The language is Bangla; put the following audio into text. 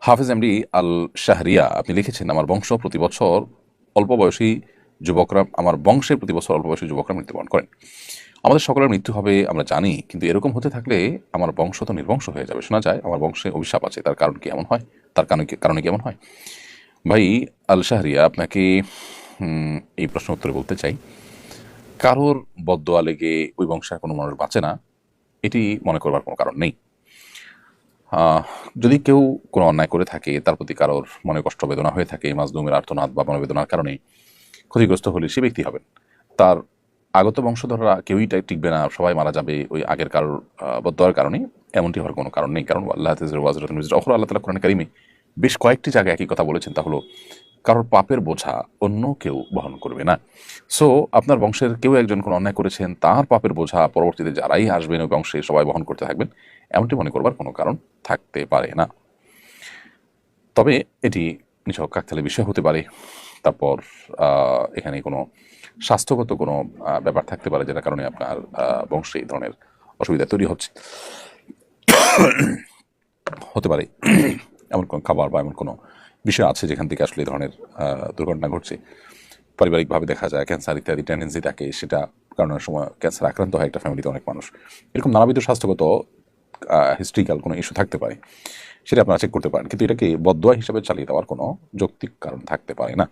হাফেজ এমডি আল শাহরিয়া আপনি লিখেছেন, আমার বংশ প্রতি বছর অল্প বয়সী যুবকরা আমার বংশে প্রতি বছর অল্প বয়সী যুবকরা মৃত্যুবরণ করেন। আমাদের সকলের মৃত্যু হবে আমরা জানি, কিন্তু এরকম হতে থাকলে আমার বংশ তো নির্বংশ হয়ে যাবে। শোনা যায় আমার বংশে অভিশাপ আছে, তার কারণ কি এমন হয়? তার কারণে কি এমন হয়? ভাই আল শাহরিয়া, আপনাকে এই প্রশ্ন উত্তরে বলতে চাই, কারোর বদদোয়া লেগে ওই বংশের কোনো মানুষ বাঁচে না, এটি মনে করবার কোনো কারণ নেই। আহ, যদি কেউ কোনো অন্যায় করে থাকে, তার প্রতি কারোর মনে কষ্ট বেদনা হয়ে থাকে, মাজলুমের আর্তনাদ বা মনোবেদনার কারণে ক্ষতিগ্রস্ত হলে সে ব্যক্তি হবেন। তার আগত বংশধররা কেউই টিকবে না, সবাই মারা যাবে ওই আগের কারোর বদদোয়ার কারণে, এমনটি হওয়ার কোনো কারণ নেই। কারণ আল্লাহ আল্লাহ তালা কোরআন কারিমে বেশ কয়েকটি জায়গায় একই কথা বলেছেন, তা হলো কারোর পাপের বোঝা অন্য কেউ বহন করবে না। সো আপনার বংশের কেউ একজন কোনো অন্যায় করেছেন, তার পাপের বোঝা পরবর্তীতে যারাই আসবেন ওই বংশে সবাই বহন করতে থাকবেন, এমনটি মনে করবার কোনো কারণ থাকতে পারে না। তবে এটি নিছক কাকতালীয় বিষয় হতে পারে। তারপর এখানে কোনো স্বাস্থ্যগত কোনো ব্যাপার থাকতে পারে, যেটার কারণে আপনার বংশে এই ধরনের অসুবিধা তৈরি হচ্ছে। হতে পারে এমন কোনো খাবার বা এমন কোনো বিষয় আছে যেখান থেকে আসলে এই ধরনের দুর্ঘটনা ঘটছে। পারিবারিকভাবে দেখা যায় ক্যান্সার ইত্যাদি টেন্ডেন্সি থাকে, সেটা কারণের সময় ক্যান্সার আক্রান্ত হয় একটা ফ্যামিলিতে অনেক মানুষ। এরকম নানাবিধ স্বাস্থ্যগত হিস্ট্রিক্যাল কোনো ইস্যু থাকতে পারে, সেটা আপনারা চেক করতে পারেন, কিন্তু এটাকে বদদোয়া হিসাবে চালিয়ে দেওয়ার কোনো যৌক্তিক কারণ থাকতে পারে না।